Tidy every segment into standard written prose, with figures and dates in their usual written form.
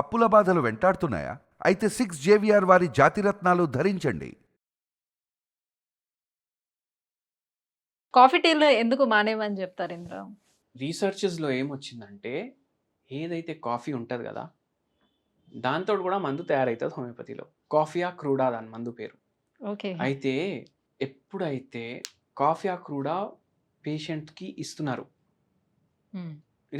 అప్పుల బాధలు వెంటాడుతున్నాయా? అయితే 6 JVR వారి జాతిరత్నాలు ధరించండి. కాఫీ, టీలు ఎందుకు మానేయమని చెప్తారు ఇందులో? రీసెర్చెస్లో ఏమొచ్చిందంటే ఏదైతే కాఫీ ఉంటుంది కదా దాంతో కూడా మందు తయారవుతుంది హోమియోపతిలో. కాఫీయా క్రూడా దాని మందు పేరు. ఓకే. అయితే ఎప్పుడైతే కాఫీయా క్రూడా పేషెంట్కి ఇస్తున్నారు,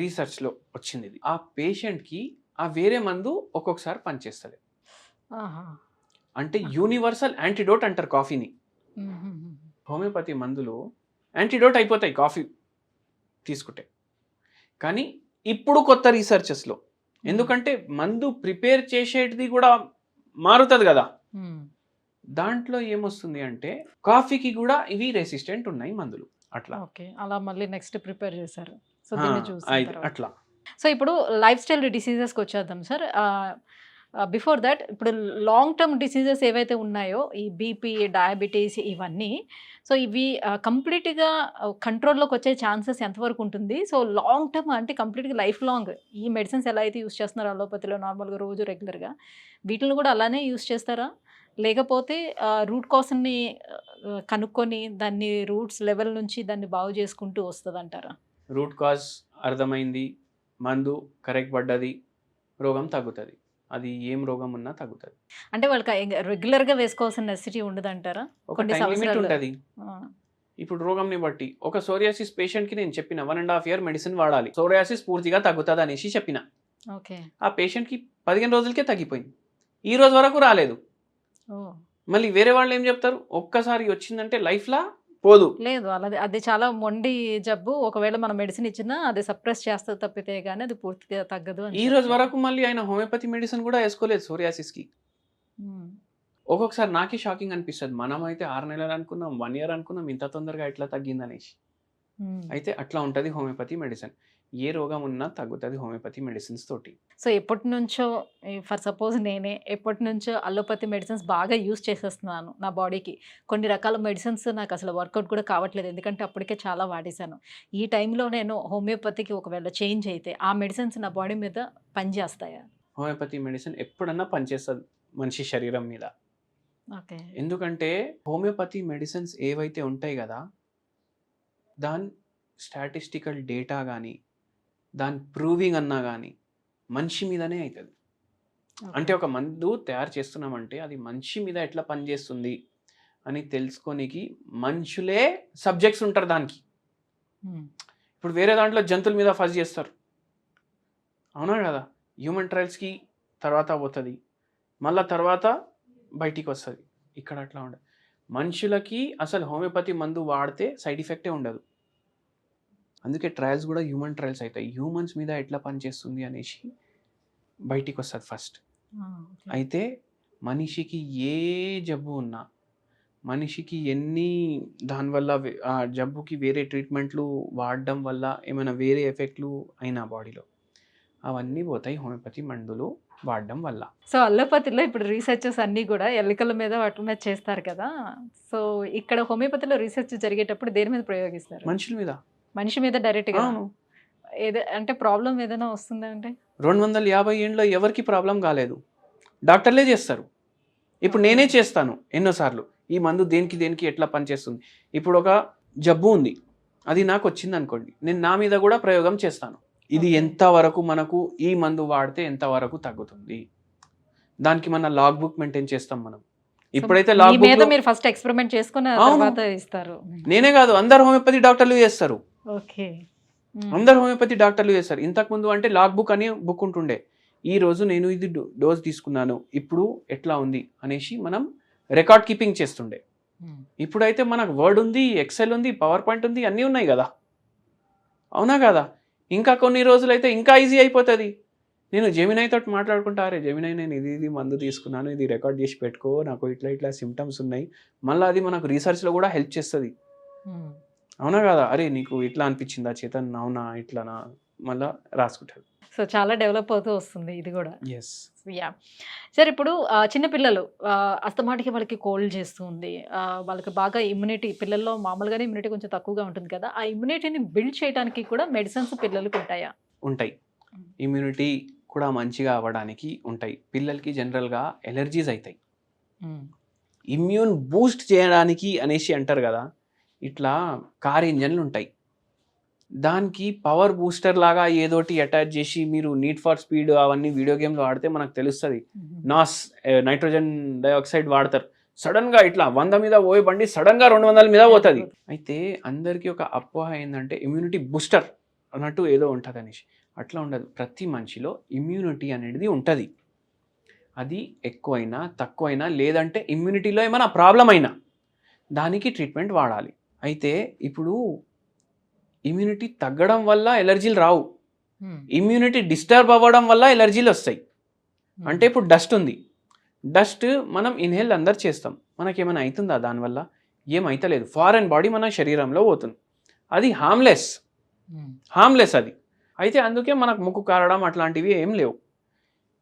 రీసెర్చ్లో వచ్చింది ఇది. ఆ పేషెంట్కి ఆ వేరే మందు ఒక్కొక్కసారి పనిచేస్తుంది. అంటే యూనివర్సల్ యాంటీడోట్ అంటారు కాఫీని. హోమియోపతి మందులు యాంటీడోట్ అయిపోతాయి కాఫీ తీసుకుంటే. కానీ ఇప్పుడు కొత్త రీసెర్చెస్లో, ఎందుకంటే మందు ప్రిపేర్ చేసేటిది కూడా మారుతుంది కదా, దాంట్లో ఏమొస్తుంది అంటే కాఫీకి కూడా ఇవి రెసిస్టెంట్ ఉన్నాయి మందులు. అట్లా ఓకే, అలా మళ్ళీ నెక్స్ట్ ప్రిపేర్ చేశారు. సో దీన్ని చూసి అట్లా. సో ఇప్పుడు లైఫ్ స్టైల్ డిసీజెస్కి వచ్చేద్దాం సార్. బిఫోర్ దట్, ఇప్పుడు లాంగ్ టర్మ్ డిసీజెస్ ఏవైతే ఉన్నాయో, ఈ బీపీ, డయాబెటీస్, ఇవన్నీ, సో ఇవి కంప్లీట్గా కంట్రోల్లోకి వచ్చే ఛాన్సెస్ ఎంతవరకు ఉంటుంది? సో లాంగ్ టర్మ్ అంటే కంప్లీట్గా లైఫ్ లాంగ్ ఈ మెడిసిన్స్ ఎలా అయితే యూస్ చేస్తున్నారో అలోపతిలో నార్మల్గా రోజు రెగ్యులర్గా, వీటిని కూడా అలానే యూస్ చేస్తారా? లేకపోతే రూట్ కాస్ని కనుక్కొని దాన్ని రూట్స్ లెవెల్ నుంచి దాన్ని బాగు చేసుకుంటూ వస్తుంది అంటారా? రూట్ కాజ్ అర్థమైంది, మందు కరెక్ట్ పడ్డది, రోగం తగ్గుతుంది. అది ఏం రోగం ఉన్నా తగ్గుతుంది. అంటే వాళ్ళకి రెగ్యులర్గా వేసుకోవాల్సిన నెసిటీ ఉండదు అంటారా? ఒక టైం లిమిట్ ఉంటుంది. ఇప్పుడు రోగంని బట్టి ఒక సోరియాసిస్ పేషెంట్కి నేను చెప్పిన 1.5 year మెడిసిన్ వాడాలి, సోరియాసిస్ పూర్తిగా తగ్గుతుంది అనేసి చెప్పిన. ఓకే. ఆ పేషెంట్కి 15 రోజులకే తగ్గిపోయింది, ఈ రోజు వరకు రాలేదు. మళ్ళీ వేరే వాళ్ళు ఏం చెప్తారు, ఒక్కసారి వచ్చిందంటే లైఫ్లా పోదు. లేదు, అది చాలా మొండి జబ్బు, ఒకవేళ మనం మెడిసిన్ ఇచ్చినా అది సప్రెస్ చేస్తుంది తప్పితే కానీ అది పూర్తిగా తగ్గదు అని. ఈ రోజు వరకు మళ్ళీ ఆయన హోమియోపతి మెడిసిన్ కూడా వేసుకోలేదు సోరియాసిస్కి. ఒక్కొక్కసారి నాకే షాకింగ్ అనిపిస్తుంది, మనం అయితే 6 నెలలు అనుకున్నాం, 1 year అనుకున్నాం, ఇంత తొందరగా ఎట్లా తగ్గింది అనేసి. అయితే అట్లా ఉంటుంది హోమియోపతి మెడిసిన్. ఏ రోగం ఉన్నా తగ్గుతుంది హోమియోపతి మెడిసిన్స్ తోటి. సో ఎప్పటి నుంచో, ఫర్ సపోజ్ నేనే ఎప్పటి నుంచో అలోపతి మెడిసిన్స్ బాగా యూస్ చేసేస్తున్నాను నా బాడీకి. కొన్ని రకాల మెడిసిన్స్ నాకు అసలు వర్కౌట్ కూడా కావట్లేదు, ఎందుకంటే అప్పటికే చాలా వాడేశాను. ఈ టైంలో నేను హోమియోపతికి ఒకవేళ చేంజ్ అయితే ఆ మెడిసిన్స్ నా బాడీ మీద పనిచేస్తాయా? హోమియోపతి మెడిసిన్ ఎప్పుడన్నా పనిచేస్తుంది మనిషి శరీరం మీద. ఓకే. ఎందుకంటే హోమియోపతి మెడిసిన్స్ ఏవైతే ఉంటాయి కదా, దాని స్టాటిస్టికల్ డేటా కానీ దాని ప్రూవింగ్ అన్నా కానీ మనిషి మీదనే అవుతుంది. అంటే ఒక మందు తయారు చేస్తున్నామంటే అది మనిషి మీద ఎట్లా పనిచేస్తుంది అని తెలుసుకోనికి మనుషులే సబ్జెక్ట్స్ ఉంటారు దానికి. ఇప్పుడు వేరే దాంట్లో జంతువుల మీద ఫస్ట్ చేస్తారు, అవునా కదా, హ్యూమన్ ట్రయల్స్కి తర్వాత పోతుంది, మళ్ళీ తర్వాత బయటికి వస్తుంది. ఇక్కడ అట్లా ఉండదు. మనుషులకి అసలు హోమియోపతి మందు వాడితే సైడ్ ఎఫెక్టే ఉండదు, అందుకే ట్రయల్స్ కూడా హ్యూమన్ ట్రయల్స్ అవుతాయి. హ్యూమన్స్ మీద ఎట్లా పనిచేస్తుంది అనేసి బయటికి వస్తుంది ఫస్ట్. అయితే మనిషికి ఏ జబ్బు ఉన్నా, మనిషికి ఎన్ని దానివల్ల ఆ జబ్బుకి వేరే ట్రీట్మెంట్లు వాడడం వల్ల ఏమైనా వేరే ఎఫెక్ట్లు అయినా బాడీలో, అవన్నీ పోతాయి హోమియోపతి మందులు వాడడం వల్ల. సో అలోపతిలో ఇప్పుడు రీసెర్చెస్ అన్నీ కూడా ఎలుకల మీద వాటి మీద చేస్తారు కదా, సో ఇక్కడ హోమియోపతిలో రీసెర్చ్ జరిగేటప్పుడు దేని మీద ప్రయోగిస్తారు? మనిషి మీద డైరెక్ట్గా. అంటే ప్రాబ్లం ఏదైనా వస్తుందంటే 250 ఏండ్లో ఎవరికి ప్రాబ్లం కాలేదు, డాక్టర్లే చేస్తారు. ఇప్పుడు నేనే చేస్తాను ఎన్నోసార్లు, ఈ మందు దేనికి దేనికి ఎట్లా పనిచేస్తుంది. ఇప్పుడు ఒక జబ్బు ఉంది, అది నాకు వచ్చింది అనుకోండి, నేను నా మీద కూడా ప్రయోగం చేస్తాను. ఇది ఎంతవరకు మనకు ఈ మందు వాడితే ఎంతవరకు తగ్గుతుంది, దానికి మన లాగ్ బుక్ మెయింటైన్ చేస్తాం మనం. ఇప్పుడైతే లాగ్ బుక్ మీరు ఫస్ట్ ఎక్స్పెరిమెంట్ చేసుకుని తర్వాత ఇస్తారు. నేనే కాదు, అందరు హోమియోపతి డాక్టర్లు చేస్తారు. ఓకే. అందరు హోమియోపతి డాక్టర్లు చేస్తారు. ఇంతకుముందు అంటే లాగ్ బుక్ అని బుక్ ఉంటుండే, ఈ రోజు నేను ఇది డోస్ తీసుకున్నాను, ఇప్పుడు ఎట్లా ఉంది అనేసి మనం రికార్డ్ కీపింగ్ చేస్తుండే. ఇప్పుడైతే మనకు వర్డ్ ఉంది, ఎక్సెల్ ఉంది, పవర్ పాయింట్ ఉంది, అన్నీ ఉన్నాయి కదా, అవునా కదా. ఇంకా కొన్ని రోజులు అయితే ఇంకా ఈజీ అయిపోతుంది. నేను జెమినై తోటి మాట్లాడుకుంటా, అరే జెమినై నేను ఇది మందు తీసుకున్నాను, ఇది రికార్డ్ చేసి పెట్టుకో, నాకు ఇట్లా సిమ్టమ్స్ ఉన్నాయి, మళ్ళీ అది మనకు రీసెర్చ్లో కూడా హెల్ప్ చేస్తుంది, అవునా కదా. అరే నీకు ఇట్లా అనిపించిందా చేతన్, అవునా ఇట్లానా, మళ్ళీ రాసుకుంటారు. సో చాలా డెవలప్ అవుతూ వస్తుంది ఇది కూడా. ఎస్. యా సార్, ఇప్పుడు చిన్నపిల్లలు అస్తమాటికి వాళ్ళకి కోల్డ్ చేస్తుంది, వాళ్ళకి బాగా ఇమ్యూనిటీ, పిల్లల్లో మామూలుగానే ఇమ్యూనిటీ కొంచెం తక్కువగా ఉంటుంది కదా, ఆ ఇమ్యూనిటీని బిల్డ్ చేయడానికి కూడా మెడిసిన్స్ పిల్లలకు ఉంటాయా? ఉంటాయి. ఇమ్యూనిటీ కూడా మంచిగా అవ్వడానికి ఉంటాయి. పిల్లలకి జనరల్గా ఎలర్జీస్ అవుతాయి. ఇమ్యూన్ బూస్ట్ చేయడానికి అనేసి అంటారు కదా, ఇట్లా కార్ ఇంజన్లు ఉంటాయి, దానికి పవర్ బూస్టర్ లాగా ఏదోటి అటాచ్ చేసి మీరు నీడ్ ఫర్ స్పీడ్ అవన్నీ వీడియో గేమ్లో ఆడితే మనకు తెలుస్తుంది. నైట్రోజన్ డైఆక్సైడ్ వాడతారు, సడన్గా ఇట్లా 100 మీద పోయే బండి సడన్గా 200 మీద పోతుంది. అయితే అందరికీ ఒక అపోహ ఏంటంటే ఇమ్యూనిటీ బూస్టర్ అన్నట్టు ఏదో ఉంటుంది అనేసి. అట్లా ఉండదు. ప్రతి మనిషిలో ఇమ్యూనిటీ అనేది ఉంటుంది. అది ఎక్కువైనా తక్కువైనా లేదంటే ఇమ్యూనిటీలో ఏమైనా ప్రాబ్లం అయినా దానికి ట్రీట్మెంట్ వాడాలి. అయితే ఇప్పుడు ఇమ్యూనిటీ తగ్గడం వల్ల ఎలర్జీలు రావు, ఇమ్యూనిటీ డిస్టర్బ్ అవ్వడం వల్ల ఎలర్జీలు వస్తాయి. అంటే ఇప్పుడు డస్ట్ ఉంది, డస్ట్ మనం ఇన్హేల్ అందరు చేస్తాం, మనకేమైనా అవుతుందా దానివల్ల? ఏమైతలేదు. ఫారెన్ బాడీ మన శరీరంలో పోతుంది, అది హార్మ్లెస్ అది. అయితే అందుకే మనకు ముక్కు కారడం అట్లాంటివి ఏం లేవు.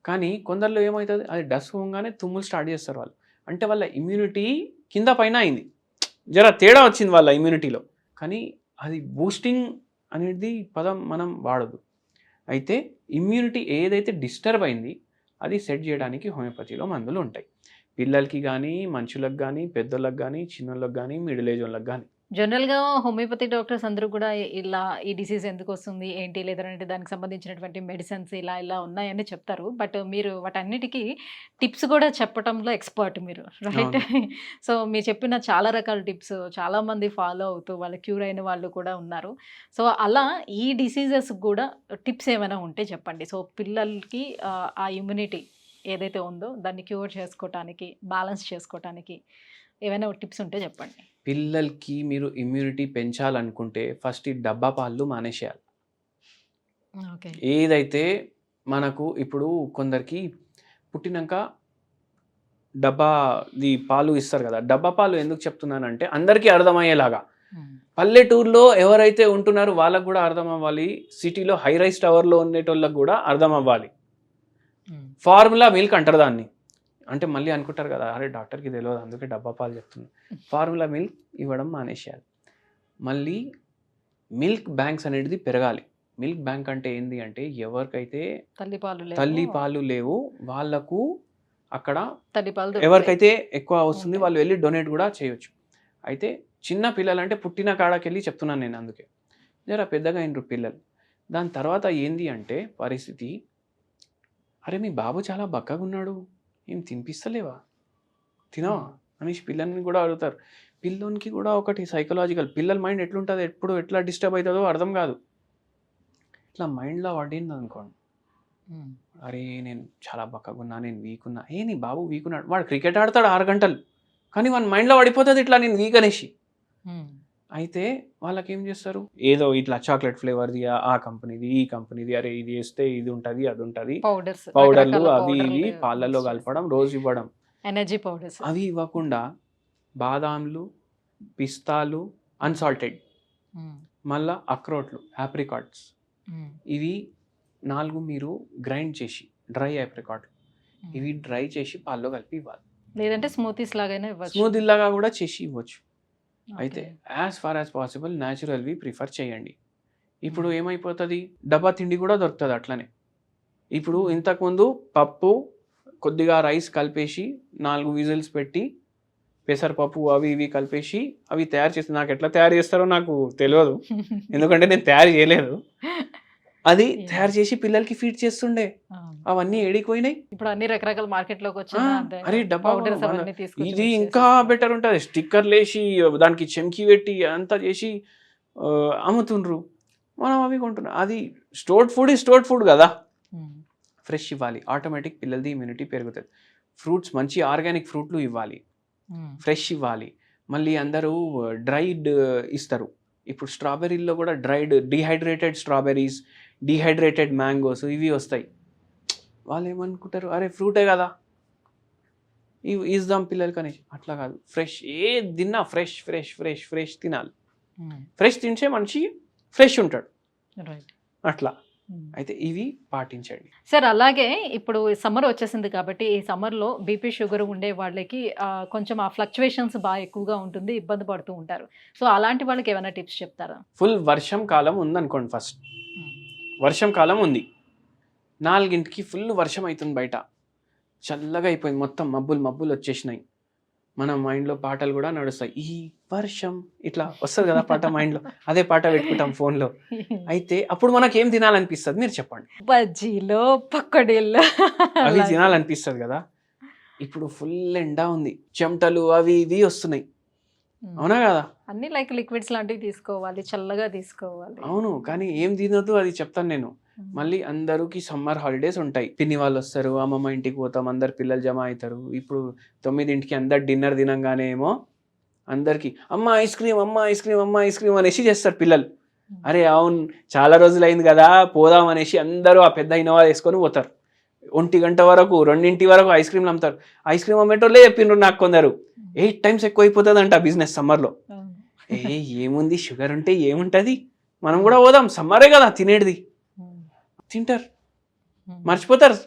కానీ కొందరిలో ఏమవుతుంది, అది డస్ట్ పోగానే తుమ్ములు స్టార్ట్ చేస్తారు వాళ్ళు. అంటే వాళ్ళ ఇమ్యూనిటీ కింద పైన అయింది, జర తేడా వచ్చింది వాళ్ళ ఇమ్యూనిటీలో. కానీ అది బూస్టింగ్ అనేది పదం మనం వాడదు. అయితే ఇమ్యూనిటీ ఏదైతే డిస్టర్బ్ అయింది అది సెట్ చేయడానికి హోమియోపతిలో మందులు ఉంటాయి. పిల్లలకి కానీ, మనుషులకు కానీ, పెద్దోళ్ళకి కానీ, చిన్నోళ్ళకి కానీ, మిడిల్ ఏజ్ వాళ్ళకి కానీ. జనరల్‌గా హోమియోపతి డాక్టర్స్ అందరూ కూడా ఇలా ఈ డిసీజ్ ఎందుకు వస్తుంది, ఏంటి, లేదంటే దానికి సంబంధించినటువంటి మెడిసిన్స్ ఇలా ఉన్నాయని చెప్తారు. బట్ మీరు వాటన్నిటికీ టిప్స్ కూడా చెప్పటంలో ఎక్స్పర్ట్ మీరు, రైట్? సో మీరు చెప్పిన చాలా రకాల టిప్స్ చాలామంది ఫాలో అవుతూ వాళ్ళు క్యూర్ అయిన వాళ్ళు కూడా ఉన్నారు. సో అలా ఈ డిసీజెస్ కూడా టిప్స్ ఏమైనా ఉంటే చెప్పండి. సో పిల్లలకి ఆ ఇమ్యూనిటీ ఏదైతే ఉందో దాన్ని క్యూర్ చేసుకోవటానికి, బ్యాలెన్స్ చేసుకోవటానికి ఏమైనా టిప్స్ ఉంటే చెప్పండి. పిల్లలకి మీరు ఇమ్యూనిటీ పెంచాలనుకుంటే ఫస్ట్ ఈ డబ్బా పాలు మానేసేయాలి. ఓకే. ఏదైతే మనకు ఇప్పుడు కొందరికి పుట్టినాక డబ్బాది పాలు ఇస్తారు కదా, డబ్బా పాలు ఎందుకు చెప్తున్నానంటే అందరికీ అర్థమయ్యేలాగా. పల్లెటూరులో ఎవరైతే ఉంటున్నారో వాళ్ళకు కూడా అర్థం అవ్వాలి, సిటీలో హై రైస్ టవర్లో ఉండేటోళ్ళకి కూడా అర్థం అవ్వాలి. ఫార్ములా మిల్క్ అంటారు దాన్ని. అంటే మళ్ళీ అనుకుంటారు కదా, అరే డాక్టర్కి తెలియదు అందుకే డబ్బా పాలు చెప్తున్నాను. ఫార్ములా మిల్క్ ఇవ్వడం మానేసేయాలి. మళ్ళీ మిల్క్ బ్యాంక్స్ అనేది పెరగాలి. మిల్క్ బ్యాంక్ అంటే ఏంటి అంటే ఎవరికైతే తల్లి పాలు లేవు వాళ్ళకు అక్కడ ఎవరికైతే ఎక్కువ వస్తుంది వాళ్ళు వెళ్ళి డొనేట్ కూడా చేయొచ్చు. అయితే చిన్న పిల్లలు అంటే పుట్టిన కాడకి వెళ్ళి చెప్తున్నాను నేను, అందుకే జర పెద్దగా అయినరు పిల్లలు. దాని తర్వాత ఏంది అంటే పరిస్థితి, అరే మీ బాబు చాలా బక్కగా ఉన్నాడు, ఏం తినిపిస్తలేవా, తినవా అనేసి పిల్లల్ని కూడా అడుగుతారు. పిల్లోనికి కూడా ఒకటి సైకలాజికల్, పిల్లల మైండ్ ఎట్లుంటుంది, ఎప్పుడు ఎట్లా డిస్టర్బ్ అవుతుందో అర్థం కాదు. ఇట్లా మైండ్లో పడింది అనుకోండి, అరే నేను చాలా బక్కగా ఉన్నా, నేను వీక్ ఉన్నా. నీ బాబు వీక్ ఉన్నాడు, వాడు క్రికెట్ ఆడతాడు 6 గంటలు, కానీ వాడి మైండ్లో పడిపోతుంది ఇట్లా నేను వీక్ అనేసి. అయితే వాళ్ళకి ఏం చేస్తారు, ఏదో ఇట్లా చాక్లెట్ ఫ్లేవర్ది, ఆ కంపెనీది ఈ కంపెనీది, అరే ఇది వేస్తే ఇది ఉంటుంది అది ఉంటుంది, పౌడర్లు అవి ఇవి పాలల్లో కలపడం, రోజు ఇవ్వడం, ఎనర్జీ పౌడర్స్ అవి ఇవ్వకుండా బాదాంలు, పిస్తాలు అన్సాల్టెడ్, మళ్ళా అక్రోట్లు, ఆప్రికాట్స్, ఇవి 4 మీరు గ్రైండ్ చేసి, డ్రై ఆప్రికాట్లు ఇవి డ్రై చేసి పాల్లో కలిపి ఇవ్వాలి. లేదంటే స్మూతీస్ లాగా స్మూతీ లాగా కూడా చేసి ఇవ్వచ్చు. అయితే యాజ్ ఫార్ యాజ్ పాసిబుల్ న్యాచురల్వి ప్రిఫర్ చేయండి. ఇప్పుడు ఏమైపోతుంది, డబ్బా తిండి కూడా దొరుకుతుంది అట్లనే. ఇప్పుడు ఇంతకుముందు పప్పు కొద్దిగా రైస్ కలిపేసి 4 విజిల్స్ పెట్టి పెసరపప్పు అవి ఇవి కలిపేసి అవి తయారు చేసి, నాకు ఎట్లా తయారు చేస్తారో నాకు తెలియదు ఎందుకంటే నేను తయారు చేయలేదు, అది తయారు చేసి పిల్లలకి ఫీడ్ చేస్తుండే. అవన్నీ ఏడిపోయినాయి, ఇప్పుడు అన్ని రకరకాల మార్కెట్ లోకి వచ్చాయి. అరే డబ్బా ఇది ఇంకా బెటర్ ఉంటుంది, స్టిక్కర్లు వేసి దానికి చెంకి పెట్టి అంతా చేసి అమ్ముతుండ్రు, మనం అవి కొంటున్నాం. అది స్టోర్డ్ ఫుడ్ కదా. ఫ్రెష్ ఇవ్వాలి, ఆటోమేటిక్ పిల్లలది ఇమ్యూనిటీ పెరుగుతుంది. ఫ్రూట్స్ మంచి ఆర్గానిక్ ఫ్రూట్లు ఇవ్వాలి, ఫ్రెష్ ఇవ్వాలి. మళ్ళీ అందరూ డ్రైడ్ ఇస్తారు. ఇప్పుడు స్ట్రాబెర్రీలో కూడా dried dehydrated strawberries, dehydrated mangoes ఇవి వస్తాయి. వాళ్ళు ఏమనుకుంటారు, అరే ఫ్రూటే కదా ఇవి ఇద్దాం పిల్లలకి అని. అట్లా కాదు, ఫ్రెష్ ఏ తిన్నా ఫ్రెష్ ఫ్రెష్ ఫ్రెష్ ఫ్రెష్ తినాలి. ఫ్రెష్ తింటే మనిషి ఫ్రెష్ ఉంటాడు అట్లా. అయితే ఇవి పాటించండి సార్. అలాగే ఇప్పుడు సమ్మర్ వచ్చేసింది కాబట్టి ఈ సమ్మర్లో బీపీ షుగర్ ఉండే వాళ్ళకి కొంచెం ఆ ఫ్లక్చువేషన్స్ బాగా ఎక్కువగా ఉంటుంది, ఇబ్బంది పడుతూ ఉంటారు. సో అలాంటి వాళ్ళకి ఏమైనా టిప్స్ చెప్తారా? ఫుల్ వర్షం కాలం ఉందనుకోండి, ఫస్ట్ వర్షం కాలం ఉంది, 4కి ఫుల్ వర్షం అవుతుంది బయట, చల్లగా అయిపోయింది మొత్తం, మబ్బులు వచ్చేసినాయి. మన మైండ్లో పాటలు కూడా నడుస్తాయి, ఈ వర్షం ఇట్లా వస్తుంది కదా పాట మైండ్లో, అదే పాట పెట్టుకుంటాం ఫోన్లో. అయితే అప్పుడు మనకి ఏం తినాలనిపిస్తుంది మీరు చెప్పండి? బజ్జీలో పకోడీలు అవి తినాలనిపిస్తుంది కదా. ఇప్పుడు ఫుల్ ఎండ ఉంది, చెమటలు అవి ఇవి వస్తున్నాయి, అవునా కదా? అన్ని లైక్ లిక్విడ్స్ లాంటివి తీసుకోవాలి, చల్లగా తీసుకోవాలి. అవును, కానీ ఏం తినొద్దు అది చెప్తాను నేను. మళ్ళీ అందరికి సమ్మర్ హాలిడేస్ ఉంటాయి, పిన్ని వాళ్ళు వస్తారు, అమ్మమ్మ ఇంటికి పోతాం, అందరు పిల్లలు జమ అవుతారు. ఇప్పుడు 9కి అందరు డిన్నర్ తినంగానే ఏమో అందరికి అమ్మ ఐస్ క్రీమ్, అమ్మ ఐస్ క్రీమ్, అమ్మ ఐస్ క్రీమ్ అనేసి చేస్తారు పిల్లలు. అరే అవును, చాలా రోజులు అయింది కదా పోదాం అనేసి అందరూ ఆ పెద్ద ఇన్నోవా వేసుకొని పోతారు. 1 గంట వరకు 2 వరకు ఐస్ క్రీమ్లు అమ్ముతారు. ఐస్ క్రీమ్ అమ్మేటోళ్ళే చెప్పిండ్రు నాకు కొందరు, 8 times ఎక్కువ అయిపోతుంది అంట బిజినెస్ సమ్మర్లో. ఏముంది, షుగర్ ఉంటే ఏముంటుంది, మనం కూడా పోదాం, సమ్మరే కదా తినేది. తింటారు, మర్చిపోతారు